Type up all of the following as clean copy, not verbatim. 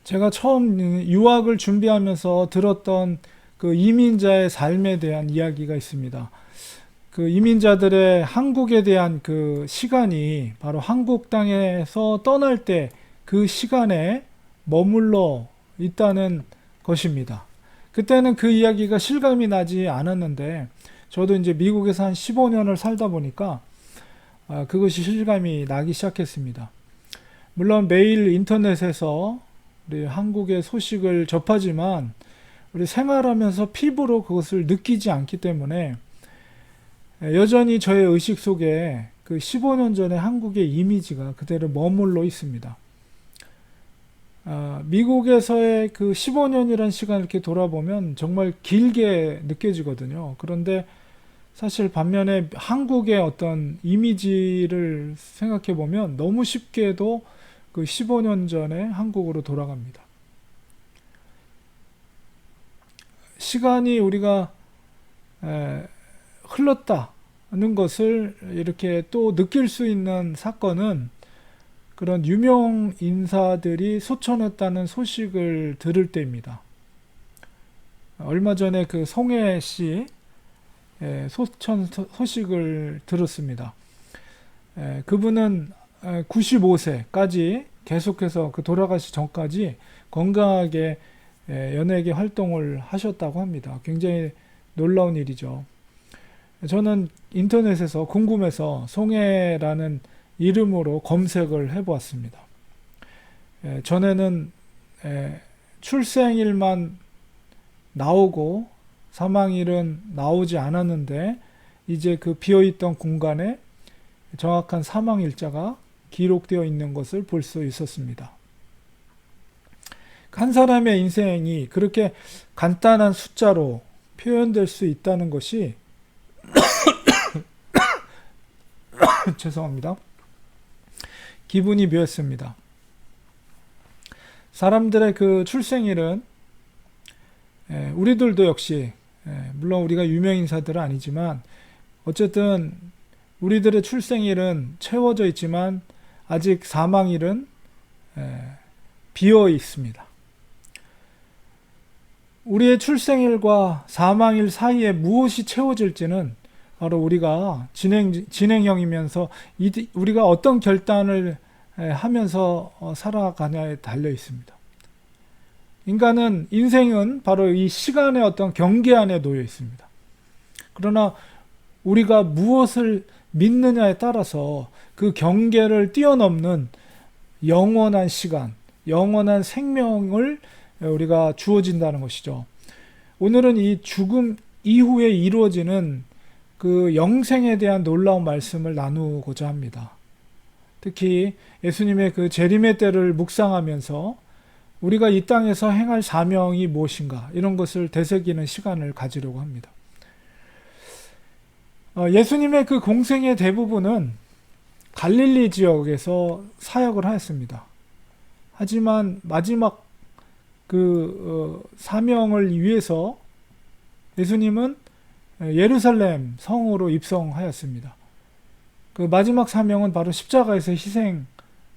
제가 처음 유학을 준비하면서 들었던 그 이민자의 삶에 대한 이야기가 있습니다. 그 이민자들의 한국에 대한 그 시간이 바로 한국 땅에서 떠날 때 그 시간에 머물러 있다는 것입니다. 그때는 그 이야기가 실감이 나지 않았는데 저도 이제 미국에서 한 15년을 살다 보니까 그것이 실감이 나기 시작했습니다. 물론 매일 인터넷에서 우리 한국의 소식을 접하지만 우리 생활하면서 피부로 그것을 느끼지 않기 때문에 여전히 저의 의식 속에 그 15년 전의 한국의 이미지가 그대로 머물러 있습니다. 미국에서의 그 15년이라는 시간을 이렇게 돌아보면 정말 길게 느껴지거든요. 그런데 사실 반면에 한국의 어떤 이미지를 생각해 보면 너무 쉽게도 그 15년 전에 한국으로 돌아갑니다. 시간이 우리가 흘렀다는 것을 이렇게 또 느낄 수 있는 사건은 그런 유명 인사들이 소천했다는 소식을 들을 때입니다. 얼마 전에 그 송혜 씨 소천 소식을 들었습니다. 그분은 95세까지 계속해서 그 돌아가시 전까지 건강하게 연예계 활동을 하셨다고 합니다. 굉장히 놀라운 일이죠. 저는 인터넷에서 궁금해서 송혜라는 이름으로 검색을 해보았습니다. 전에는 출생일만 나오고 사망일은 나오지 않았는데 이제 그 비어있던 공간에 정확한 사망일자가 기록되어 있는 것을 볼 수 있었습니다. 한 사람의 인생이 그렇게 간단한 숫자로 표현될 수 있다는 것이 죄송합니다. 기분이 묘했습니다. 사람들의 그 출생일은 우리들도 역시 물론 우리가 유명 인사들은 아니지만 어쨌든 우리들의 출생일은 채워져 있지만 아직 사망일은 비어 있습니다. 우리의 출생일과 사망일 사이에 무엇이 채워질지는 바로 우리가 진행형이면서 우리가 어떤 결단을 하면서 살아가냐에 달려 있습니다. 인생은 바로 이 시간의 어떤 경계 안에 놓여 있습니다. 그러나 우리가 무엇을 믿느냐에 따라서 그 경계를 뛰어넘는 영원한 시간, 영원한 생명을 우리가 주어진다는 것이죠. 오늘은 이 죽음 이후에 이루어지는 그 영생에 대한 놀라운 말씀을 나누고자 합니다. 특히 예수님의 그 재림의 때를 묵상하면서 우리가 이 땅에서 행할 사명이 무엇인가 이런 것을 되새기는 시간을 가지려고 합니다. 예수님의 그 공생의 대부분은 갈릴리 지역에서 사역을 하였습니다. 하지만 마지막 그 사명을 위해서 예수님은 예루살렘 성으로 입성하였습니다. 그 마지막 사명은 바로 십자가에서 희생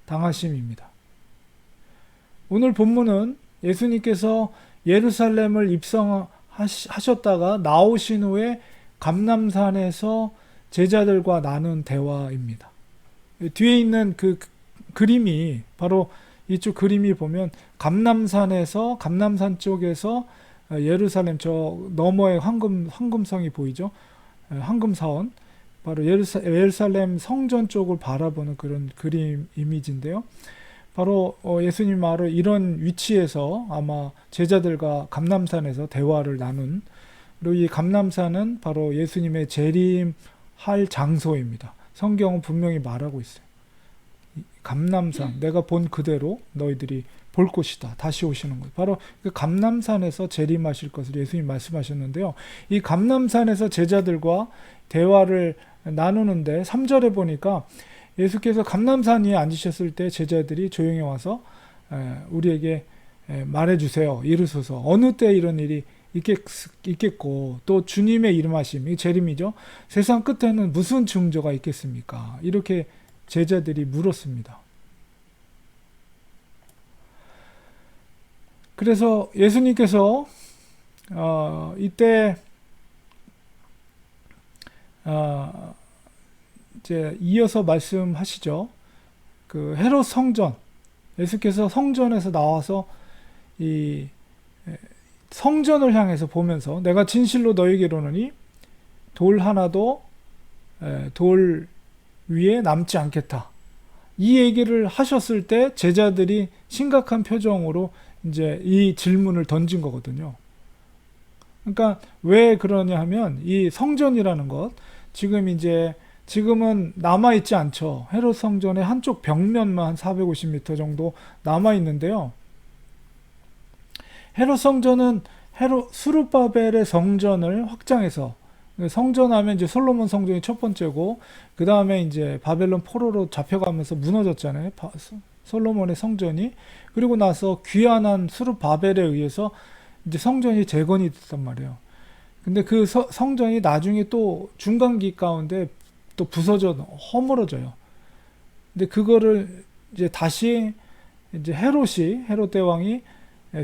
당하심입니다. 오늘 본문은 예수님께서 예루살렘을 입성하셨다가 나오신 후에 감람산에서 제자들과 나눈 대화입니다. 뒤에 있는 그 그림이 바로 이쪽 그림이 보면 감람산 쪽에서 예루살렘 저 너머에 황금성이 보이죠? 황금사원. 바로 예루살렘 성전 쪽을 바라보는 그런 그림 이미지인데요. 바로 예수님 말을 이런 위치에서 아마 제자들과 감람산에서 대화를 나눈, 그리고 이 감람산은 바로 예수님의 재림할 장소입니다. 성경은 분명히 말하고 있어요. 감람산, 내가 본 그대로 너희들이 볼 곳이다. 다시 오시는 것. 바로 그 감람산에서 재림하실 것을 예수님 말씀하셨는데요. 이 감람산에서 제자들과 대화를 나누는데 3절에 보니까 예수께서 감람산 위에 앉으셨을 때 제자들이 조용히 와서 우리에게 말해주세요. 이르소서. 어느 때 이런 일이 있겠고 또 주님의 이름하심, 이 재림이죠. 세상 끝에는 무슨 징조가 있겠습니까? 이렇게 제자들이 물었습니다. 그래서 예수님께서 이때 이제 이어서 말씀하시죠. 그 헤롯 성전, 예수께서 성전에서 나와서 이 성전을 향해서 보면서 내가 진실로 너에게 이르노니 돌 하나도 돌 위에 남지 않겠다. 이 얘기를 하셨을 때 제자들이 심각한 표정으로 이제 이 질문을 던진 거거든요. 그러니까 왜 그러냐 하면 이 성전이라는 것, 지금은 남아있지 않죠. 헤롯 성전의 한쪽 벽면만 한 450m 정도 남아있는데요. 헤롯 성전은 수르바벨의 성전을 확장해서, 성전하면 이제 솔로몬 성전이 첫 번째고, 그 다음에 이제 바벨론 포로로 잡혀가면서 무너졌잖아요. 솔로몬의 성전이. 그리고 나서 귀환한 수르바벨에 의해서 이제 성전이 재건이 됐단 말이에요. 근데 그 성전이 나중에 또 중간기 가운데 또 부서져 허물어져요. 근데 그거를 이제 다시 이제 헤롯 대왕이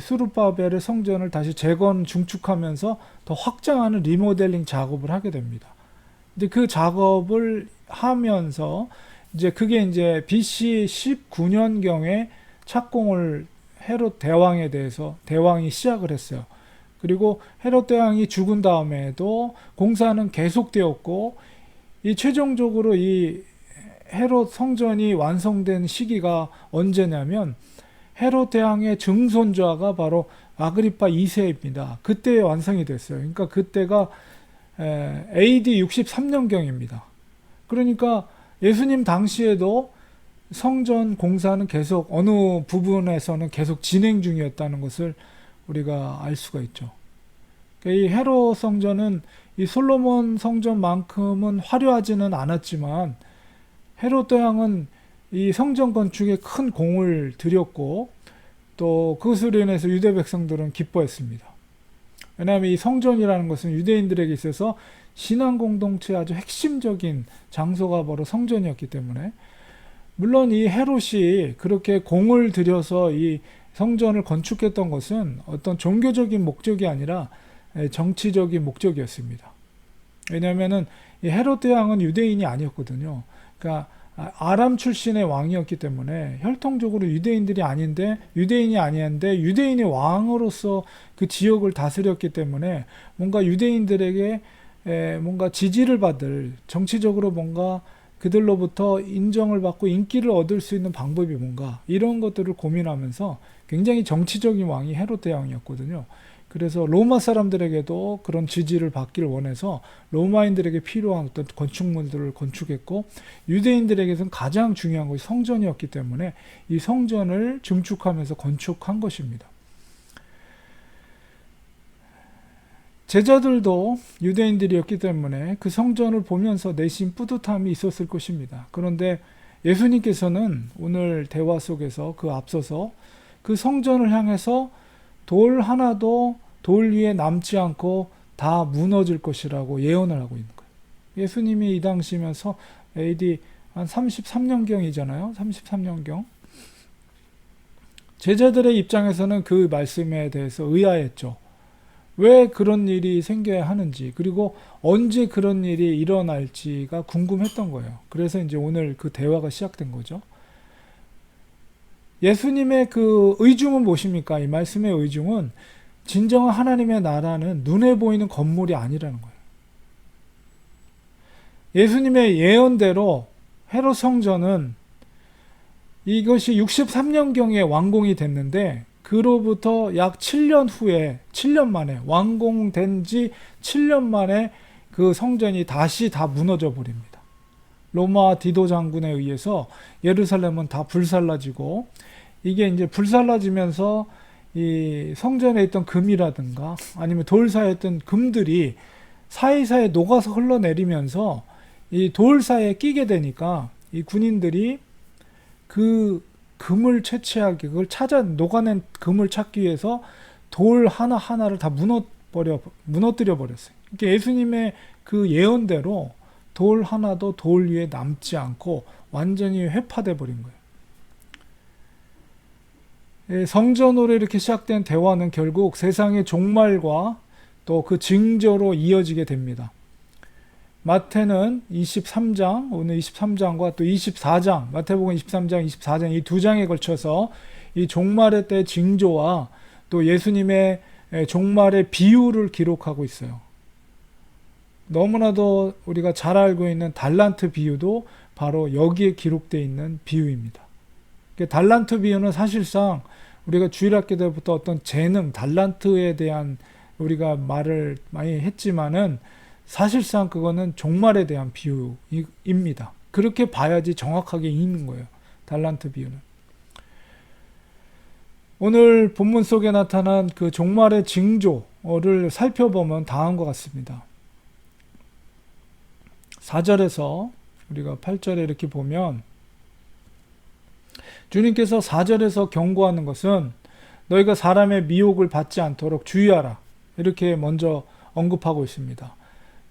수르바벨의 성전을 다시 재건 중축하면서 더 확장하는 리모델링 작업을 하게 됩니다. 근데 그 작업을 하면서 이제 그게 이제 BC 19년경에 착공을 헤롯 대왕에 대해서 대왕이 시작을 했어요. 그리고 헤롯 대왕이 죽은 다음에도 공사는 계속되었고, 이 최종적으로 이 헤롯 성전이 완성된 시기가 언제냐면 헤롯 대왕의 증손자가 바로 아그리파 2세입니다. 그때 완성이 됐어요. 그러니까 그때가 AD 63년경입니다. 그러니까 예수님 당시에도 성전 공사는 계속 어느 부분에서는 계속 진행 중이었다는 것을 우리가 알 수가 있죠. 이 헤롯 성전은 이 솔로몬 성전만큼은 화려하지는 않았지만 헤롯 대왕은 이 성전 건축에 큰 공을 들였고, 또 그것으로 인해서 유대 백성들은 기뻐했습니다. 왜냐하면 이 성전이라는 것은 유대인들에게 있어서 신앙 공동체의 아주 핵심적인 장소가 바로 성전이었기 때문에, 물론 이 헤롯이 그렇게 공을 들여서 이 성전을 건축했던 것은 어떤 종교적인 목적이 아니라 정치적인 목적이었습니다. 왜냐하면은 이 헤롯 대왕은 유대인이 아니었거든요. 그러니까 아람 출신의 왕이었기 때문에 혈통적으로 유대인이 아닌데 유대인의 왕으로서 그 지역을 다스렸기 때문에 뭔가 유대인들에게 뭔가 지지를 받을, 정치적으로 뭔가 그들로부터 인정을 받고 인기를 얻을 수 있는 방법이 뭔가, 이런 것들을 고민하면서 굉장히 정치적인 왕이 헤롯 대왕이었거든요. 그래서 로마 사람들에게도 그런 지지를 받기를 원해서 로마인들에게 필요한 어떤 건축물들을 건축했고, 유대인들에게서는 가장 중요한 것이 성전이었기 때문에 이 성전을 증축하면서 건축한 것입니다. 제자들도 유대인들이었기 때문에 그 성전을 보면서 내심 뿌듯함이 있었을 것입니다. 그런데 예수님께서는 오늘 대화 속에서 그 앞서서 그 성전을 향해서 돌 하나도 돌 위에 남지 않고 다 무너질 것이라고 예언을 하고 있는 거예요. 예수님이 이 당시면서 AD 한 33년경이잖아요. 33년경. 제자들의 입장에서는 그 말씀에 대해서 의아했죠. 왜 그런 일이 생겨야 하는지, 그리고 언제 그런 일이 일어날지가 궁금했던 거예요. 그래서 이제 오늘 그 대화가 시작된 거죠. 예수님의 그 의중은 무엇입니까? 이 말씀의 의중은 진정한 하나님의 나라는 눈에 보이는 건물이 아니라는 거예요. 예수님의 예언대로 헤롯 성전은 이것이 63년경에 완공이 됐는데, 그로부터 약 7년 후에, 7년 만에, 완공된 지 7년 만에 그 성전이 다시 다 무너져 버립니다. 로마 디도 장군에 의해서 예루살렘은 다 불살라지고, 이게 이제 불살라지면서 이 성전에 있던 금이라든가 아니면 돌 사이에 있던 금들이 사이사이에 녹아서 흘러내리면서 이 돌 사이에 끼게 되니까 이 군인들이 그 금을 채취하기, 그걸 녹아낸 금을 찾기 위해서 돌 하나하나를 다 무너뜨려 버렸어요. 그러니까 예수님의 그 예언대로 돌 하나도 돌 위에 남지 않고 완전히 회파돼 버린 거예요. 성전으로 이렇게 시작된 대화는 결국 세상의 종말과 또 그 징조로 이어지게 됩니다. 마태는 23장, 오늘 23장과 또 24장, 마태복음 23장, 24장 이 두 장에 걸쳐서 이 종말의 때 징조와 또 예수님의 종말의 비유를 기록하고 있어요. 너무나도 우리가 잘 알고 있는 달란트 비유도 바로 여기에 기록되어 있는 비유입니다. 달란트 비유는 사실상 우리가 주일학교 때부터 어떤 재능, 달란트에 대한 우리가 말을 많이 했지만은 사실상 그거는 종말에 대한 비유입니다. 그렇게 봐야지 정확하게 읽는 거예요. 달란트 비유는. 오늘 본문 속에 나타난 그 종말의 징조를 살펴보면 다음과 같습니다. 4절에서 우리가 8절에 이렇게 보면 주님께서 4절에서 경고하는 것은 너희가 사람의 미혹을 받지 않도록 주의하라. 이렇게 먼저 언급하고 있습니다.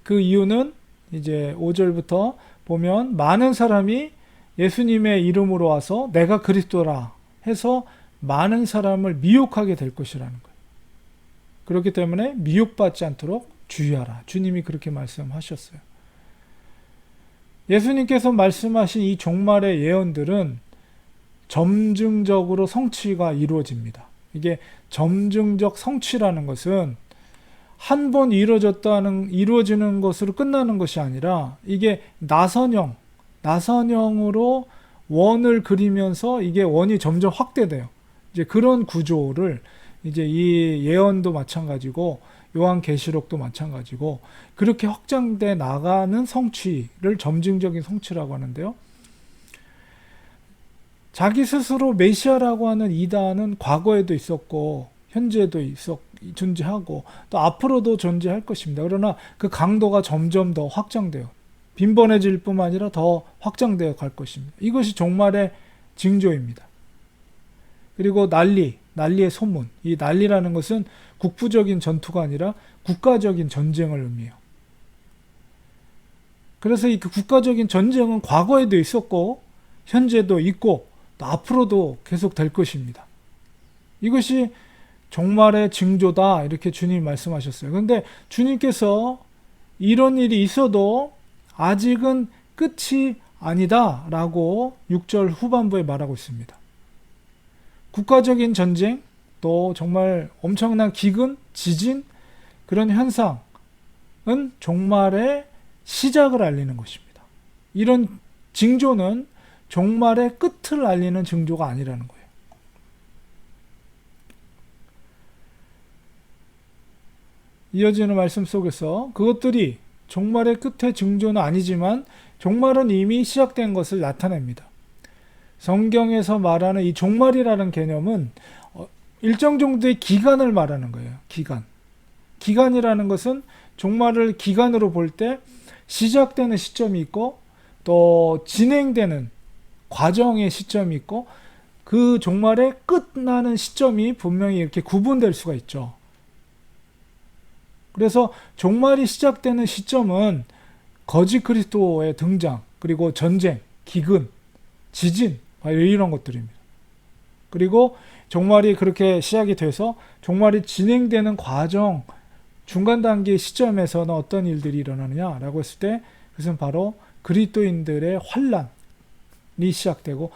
그 이유는 이제 5절부터 보면 많은 사람이 예수님의 이름으로 와서 내가 그리스도라 해서 많은 사람을 미혹하게 될 것이라는 거예요. 그렇기 때문에 미혹받지 않도록 주의하라. 주님이 그렇게 말씀하셨어요. 예수님께서 말씀하신 이 종말의 예언들은 점증적으로 성취가 이루어집니다. 이게 점증적 성취라는 것은 한 번 이루어지는 것으로 끝나는 것이 아니라 이게 나선형으로 원을 그리면서 이게 원이 점점 확대돼요. 이제 그런 구조를 이제 이 예언도 마찬가지고 요한계시록도 마찬가지고 그렇게 확장돼 나가는 성취를 점증적인 성취라고 하는데요. 자기 스스로 메시아라고 하는 이단은 과거에도 있었고 현재도 존재하고 또 앞으로도 존재할 것입니다. 그러나 그 강도가 점점 더 확장돼요. 빈번해질 뿐만 아니라 더 확장되어 갈 것입니다. 이것이 종말의 징조입니다. 그리고 난리의 소문. 이 난리라는 것은 국부적인 전투가 아니라 국가적인 전쟁을 의미해요. 그래서 이 국가적인 전쟁은 과거에도 있었고 현재도 있고 또 앞으로도 계속 될 것입니다. 이것이 종말의 징조다 이렇게 주님이 말씀하셨어요. 그런데 주님께서 이런 일이 있어도 아직은 끝이 아니다 라고 6절 후반부에 말하고 있습니다. 국가적인 전쟁, 또 정말 엄청난 기근, 지진 그런 현상은 종말의 시작을 알리는 것입니다. 이런 징조는 종말의 끝을 알리는 징조가 아니라는 거예요. 이어지는 말씀 속에서 그것들이 종말의 끝의 징조는 아니지만 종말은 이미 시작된 것을 나타냅니다. 성경에서 말하는 이 종말이라는 개념은 일정 정도의 기간을 말하는 거예요. 기간이라는 것은 종말을 기간으로 볼 때 시작되는 시점이 있고 또 진행되는 과정의 시점이 있고 그 종말의 끝나는 시점이 분명히 이렇게 구분될 수가 있죠. 그래서 종말이 시작되는 시점은 거짓 그리스도의 등장, 그리고 전쟁, 기근, 지진 이런 것들입니다. 그리고 종말이 그렇게 시작이 돼서 종말이 진행되는 과정, 중간 단계 시점에서는 어떤 일들이 일어나느냐라고 했을 때 그것은 바로 그리스도인들의 환란이 시작되고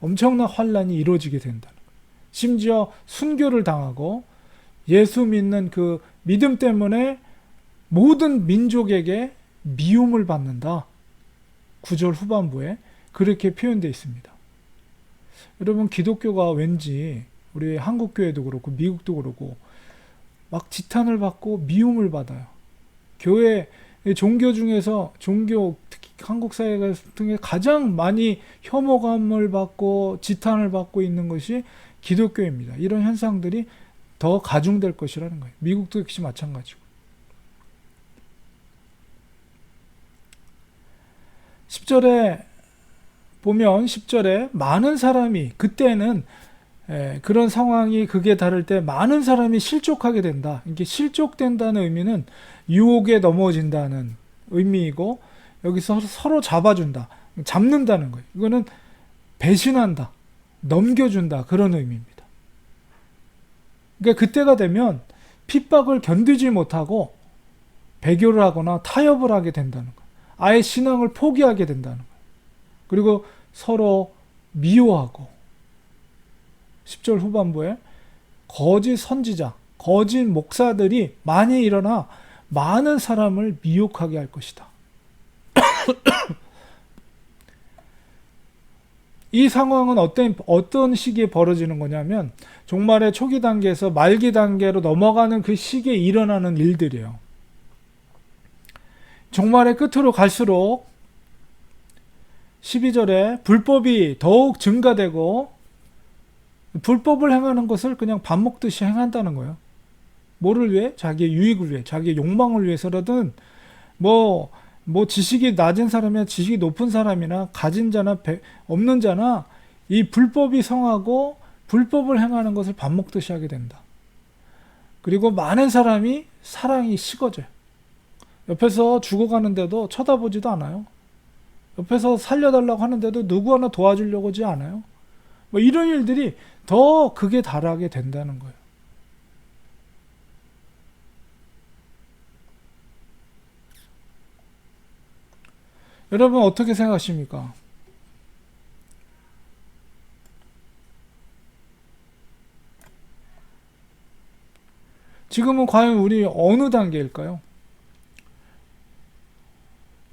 엄청난 환란이 이루어지게 된다는 거예요. 심지어 순교를 당하고 예수 믿는 그 믿음 때문에 모든 민족에게 미움을 받는다. 9절 후반부에 그렇게 표현되어 있습니다. 여러분, 기독교가 왠지 우리 한국교회도 그렇고 미국도 그렇고 막 지탄을 받고 미움을 받아요. 교회, 종교 중에서 특히 한국 사회 같은 게 가장 많이 혐오감을 받고 지탄을 받고 있는 것이 기독교입니다. 이런 현상들이 더 가중될 것이라는 거예요. 미국도 역시 마찬가지고. 10절에 보면 10절에 많은 사람이 그때는 그런 상황이 극에 달할 때 많은 사람이 실족하게 된다. 이게 실족된다는 의미는 유혹에 넘어진다는 의미이고 여기서 서로 잡아준다. 잡는다는 거예요. 이거는 배신한다. 넘겨준다, 그런 의미입니다. 그러니까 그때가 되면 핍박을 견디지 못하고 배교를 하거나 타협을 하게 된다는 거예요. 아예 신앙을 포기하게 된다는 거예요. 그리고 서로 미워하고, 10절 후반부에 거짓 선지자, 거짓 목사들이 많이 일어나 많은 사람을 미혹하게 할 것이다. 이 상황은 어떤 시기에 벌어지는 거냐면 종말의 초기 단계에서 말기 단계로 넘어가는 그 시기에 일어나는 일들이에요. 종말의 끝으로 갈수록 12절에 불법이 더욱 증가되고, 불법을 행하는 것을 그냥 밥 먹듯이 행한다는 거예요. 뭐를 위해? 자기의 유익을 위해, 자기의 욕망을 위해서라든, 뭐 지식이 낮은 사람이나 지식이 높은 사람이나 가진 자나 없는 자나 이 불법이 성하고 불법을 행하는 것을 밥 먹듯이 하게 된다. 그리고 많은 사람이 사랑이 식어져요. 옆에서 죽어가는데도 쳐다보지도 않아요. 옆에서 살려달라고 하는데도 누구 하나 도와주려고 하지 않아요. 뭐 이런 일들이 더 극에 달하게 된다는 거예요. 여러분 어떻게 생각하십니까? 지금은 과연 우리 어느 단계일까요?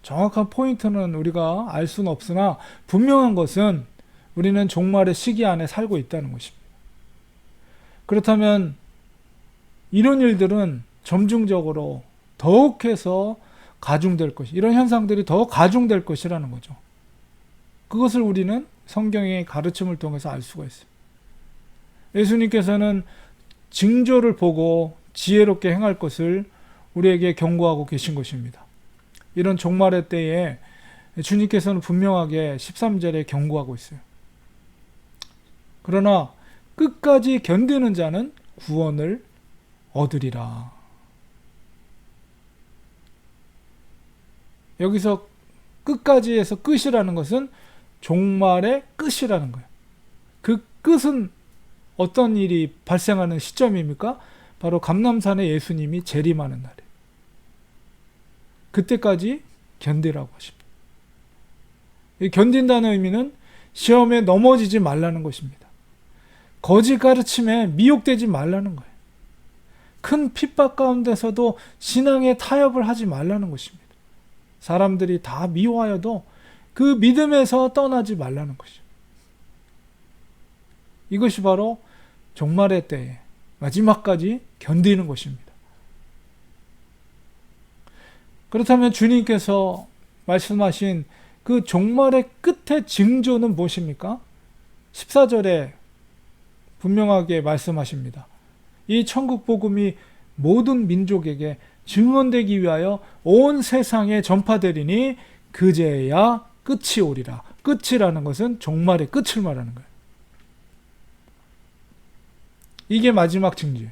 정확한 포인트는 우리가 알 수는 없으나 분명한 것은 우리는 종말의 시기 안에 살고 있다는 것입니다. 그렇다면 이런 일들은 점중적으로 더욱해서 가중될 것이, 이런 현상들이 더 가중될 것이라는 거죠. 그것을 우리는 성경의 가르침을 통해서 알 수가 있어요. 예수님께서는 징조를 보고 지혜롭게 행할 것을 우리에게 경고하고 계신 것입니다. 이런 종말의 때에 주님께서는 분명하게 13절에 경고하고 있어요. 그러나 끝까지 견디는 자는 구원을 얻으리라. 여기서 끝까지에서 끝이라는 것은 종말의 끝이라는 거예요. 그 끝은 어떤 일이 발생하는 시점입니까? 바로 감람산에 예수님이 재림하는 날이에요. 그때까지 견디라고 하십니다. 견딘다는 의미는 시험에 넘어지지 말라는 것입니다. 거짓 가르침에 미혹되지 말라는 거예요. 큰 핍박 가운데서도 신앙에 타협을 하지 말라는 것입니다. 사람들이 다 미워하여도 그 믿음에서 떠나지 말라는 것이죠. 이것이 바로 종말의 때에 마지막까지 견디는 것입니다. 그렇다면 주님께서 말씀하신 그 종말의 끝의 징조는 무엇입니까? 14절에 분명하게 말씀하십니다. 이 천국 복음이 모든 민족에게 증언되기 위하여 온 세상에 전파되리니 그제야 끝이 오리라. 끝이라는 것은 종말의 끝을 말하는 거예요. 이게 마지막 징조예요.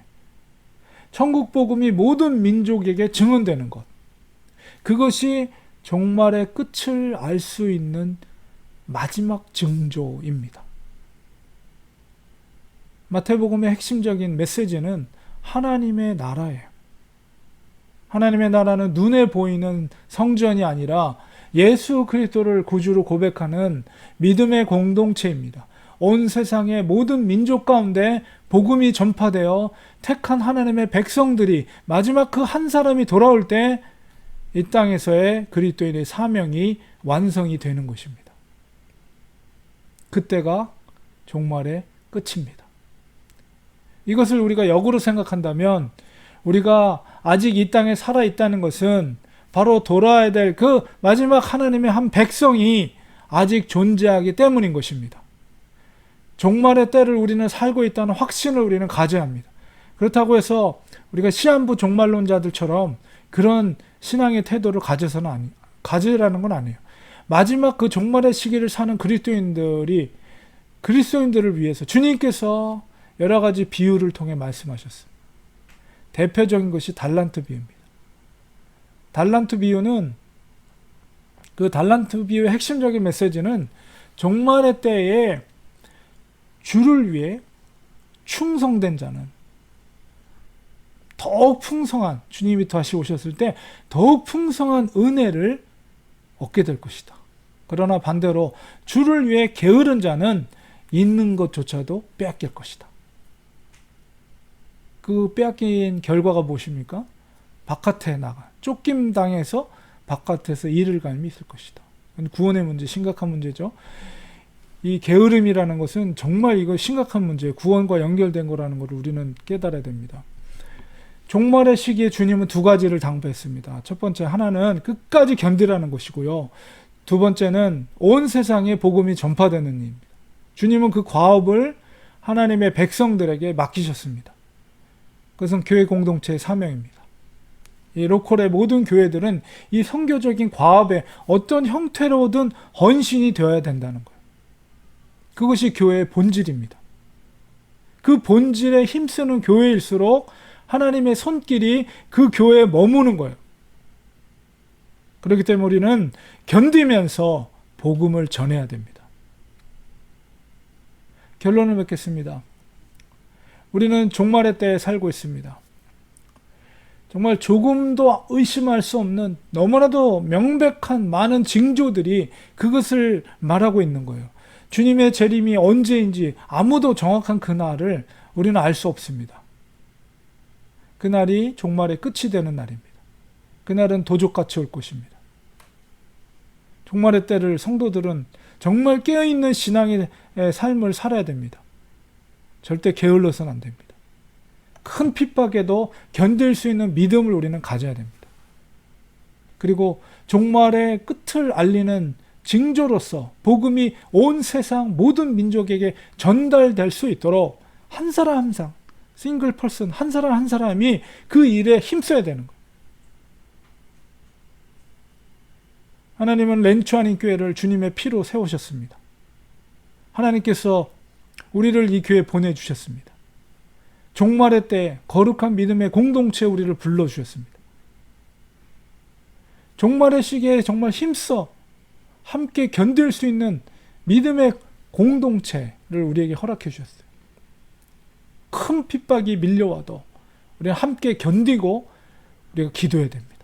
천국 복음이 모든 민족에게 증언되는 것. 그것이 종말의 끝을 알 수 있는 마지막 징조입니다. 마태복음의 핵심적인 메시지는 하나님의 나라예요. 하나님의 나라는 눈에 보이는 성전이 아니라 예수 그리스도를 구주로 고백하는 믿음의 공동체입니다. 온 세상의 모든 민족 가운데 복음이 전파되어 택한 하나님의 백성들이 마지막 그 한 사람이 돌아올 때 이 땅에서의 그리스도인의 사명이 완성이 되는 것입니다. 그때가 종말의 끝입니다. 이것을 우리가 역으로 생각한다면 우리가 아직 이 땅에 살아있다는 것은 바로 돌아야 될 그 마지막 하나님의 한 백성이 아직 존재하기 때문인 것입니다. 종말의 때를 우리는 살고 있다는 확신을 우리는 가져야 합니다. 그렇다고 해서 우리가 시한부 종말론자들처럼 그런 신앙의 태도를 가지라는 건 아니에요. 마지막 그 종말의 시기를 사는 그리스도인들을 위해서 주님께서 여러 가지 비유를 통해 말씀하셨어요. 대표적인 것이 달란트 비유입니다. 달란트 비유는 그 달란트 비유의 핵심적인 메시지는 종말의 때에 주를 위해 충성된 자는 더욱 풍성한, 주님이 다시 오셨을 때 더욱 풍성한 은혜를 얻게 될 것이다. 그러나 반대로 주를 위해 게으른 자는 있는 것조차도 빼앗길 것이다. 그 빼앗긴 결과가 무엇입니까? 바깥에 나가 쫓김 당해서 바깥에서 일을 갈미 있을 것이다. 구원의 문제, 심각한 문제죠. 이 게으름이라는 것은 정말 이거 심각한 문제예요. 구원과 연결된 거라는 것을 우리는 깨달아야 됩니다. 종말의 시기에 주님은 두 가지를 당부했습니다. 첫 번째, 하나는 끝까지 견디라는 것이고요. 두 번째는 온 세상에 복음이 전파되는 일입니다. 주님은 그 과업을 하나님의 백성들에게 맡기셨습니다. 그것은 교회 공동체의 사명입니다. 이 로컬의 모든 교회들은 이 선교적인 과업에 어떤 형태로든 헌신이 되어야 된다는 거예요. 그것이 교회의 본질입니다. 그 본질에 힘쓰는 교회일수록 하나님의 손길이 그 교회에 머무는 거예요. 그렇기 때문에 우리는 견디면서 복음을 전해야 됩니다. 결론을 맺겠습니다. 우리는 종말의 때에 살고 있습니다. 정말 조금도 의심할 수 없는 너무나도 명백한 많은 징조들이 그것을 말하고 있는 거예요. 주님의 재림이 언제인지 아무도 정확한 그날을 우리는 알 수 없습니다. 그날이 종말의 끝이 되는 날입니다. 그날은 도적같이 올 것입니다. 종말의 때를 성도들은 정말 깨어있는 신앙의 삶을 살아야 됩니다. 절대 게을러서는 안 됩니다. 큰 핍박에도 견딜 수 있는 믿음을 우리는 가져야 됩니다. 그리고 종말의 끝을 알리는 징조로서 복음이 온 세상 모든 민족에게 전달될 수 있도록 한 사람 한 사람, 싱글 퍼슨 한 사람 한 사람이 그 일에 힘써야 되는 거예요. 하나님은 렌추 아닌 교회를 주님의 피로 세우셨습니다. 하나님께서 우리를 이 교회에 보내주셨습니다. 종말의 때 거룩한 믿음의 공동체에 우리를 불러주셨습니다. 종말의 시기에 정말 힘써 함께 견딜 수 있는 믿음의 공동체를 우리에게 허락해 주셨어요. 큰 핍박이 밀려와도 우리가 함께 견디고 우리가 기도해야 됩니다.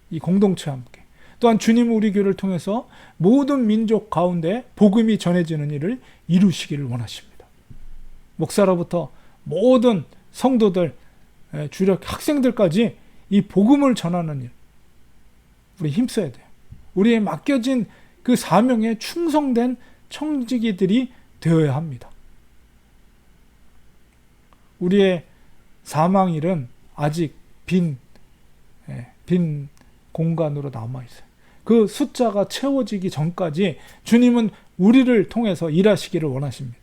이 공동체와 함께. 또한 주님은 우리 교회를 통해서 모든 민족 가운데 복음이 전해지는 일을 이루시기를 원하십니다. 목사로부터 모든 성도들, 주력 학생들까지 이 복음을 전하는 일, 우리 힘써야 돼요. 우리의 맡겨진 그 사명에 충성된 청지기들이 되어야 합니다. 우리의 사망일은 아직 빈 공간으로 남아있어요. 그 숫자가 채워지기 전까지 주님은 우리를 통해서 일하시기를 원하십니다.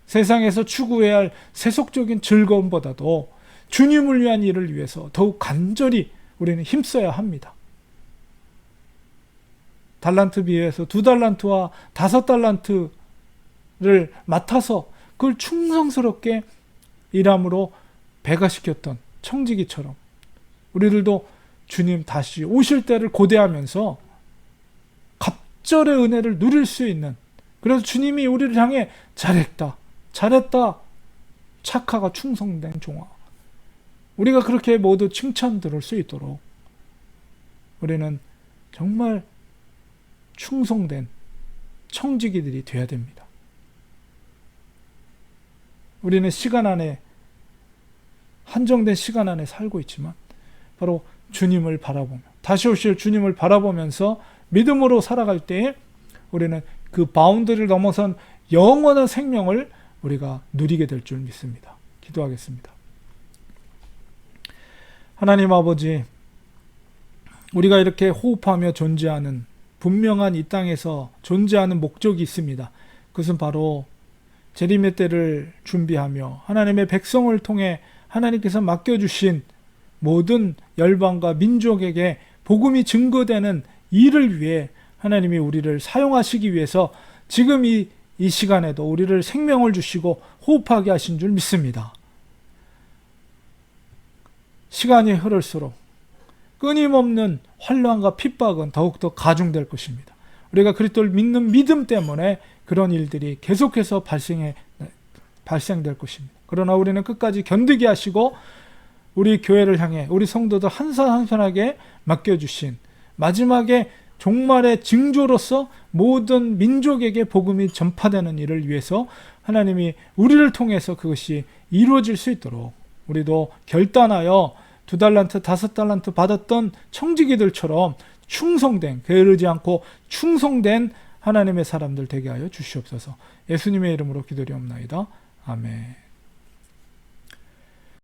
세상에서 추구해야 할 세속적인 즐거움보다도 주님을 위한 일을 위해서 더욱 간절히 우리는 힘써야 합니다. 달란트 비유에서 2달란트와 5달란트를 맡아서 그걸 충성스럽게 일함으로 배가시켰던 청지기처럼 우리들도 주님 다시 오실 때를 고대하면서 갑절의 은혜를 누릴 수 있는, 그래서 주님이 우리를 향해 잘했다 착하가 충성된 종아, 우리가 그렇게 모두 칭찬 들을 수 있도록 우리는 정말 충성된 청지기들이 되어야 됩니다. 우리는 시간 안에, 한정된 시간 안에 살고 있지만 바로 주님을 바라보며, 다시 오실 주님을 바라보면서 믿음으로 살아갈 때에 우리는 그 바운드를 넘어선 영원한 생명을 우리가 누리게 될 줄 믿습니다. 기도하겠습니다. 하나님 아버지, 우리가 이렇게 호흡하며 존재하는 분명한 이 땅에서 존재하는 목적이 있습니다. 그것은 바로 재림의 때를 준비하며 하나님의 백성을 통해 하나님께서 맡겨주신 모든 열방과 민족에게 복음이 증거되는 일을 위해 하나님이 우리를 사용하시기 위해서 지금 이 시간에도 우리를 생명을 주시고 호흡하게 하신 줄 믿습니다. 시간이 흐를수록 끊임없는 환난과 핍박은 더욱더 가중될 것입니다. 우리가 그리스도를 믿는 믿음 때문에 그런 일들이 계속해서 발생될 것입니다. 그러나 우리는 끝까지 견디게 하시고 우리 교회를 향해 우리 성도들 한 사 한 사람에게 맡겨주신 마지막에 종말의 징조로서 모든 민족에게 복음이 전파되는 일을 위해서 하나님이 우리를 통해서 그것이 이루어질 수 있도록 우리도 결단하여 2달란트, 5달란트 받았던 청지기들처럼 충성된, 게으르지 않고 충성된 하나님의 사람들 되게 하여 주시옵소서. 예수님의 이름으로 기도리옵나이다. 아멘.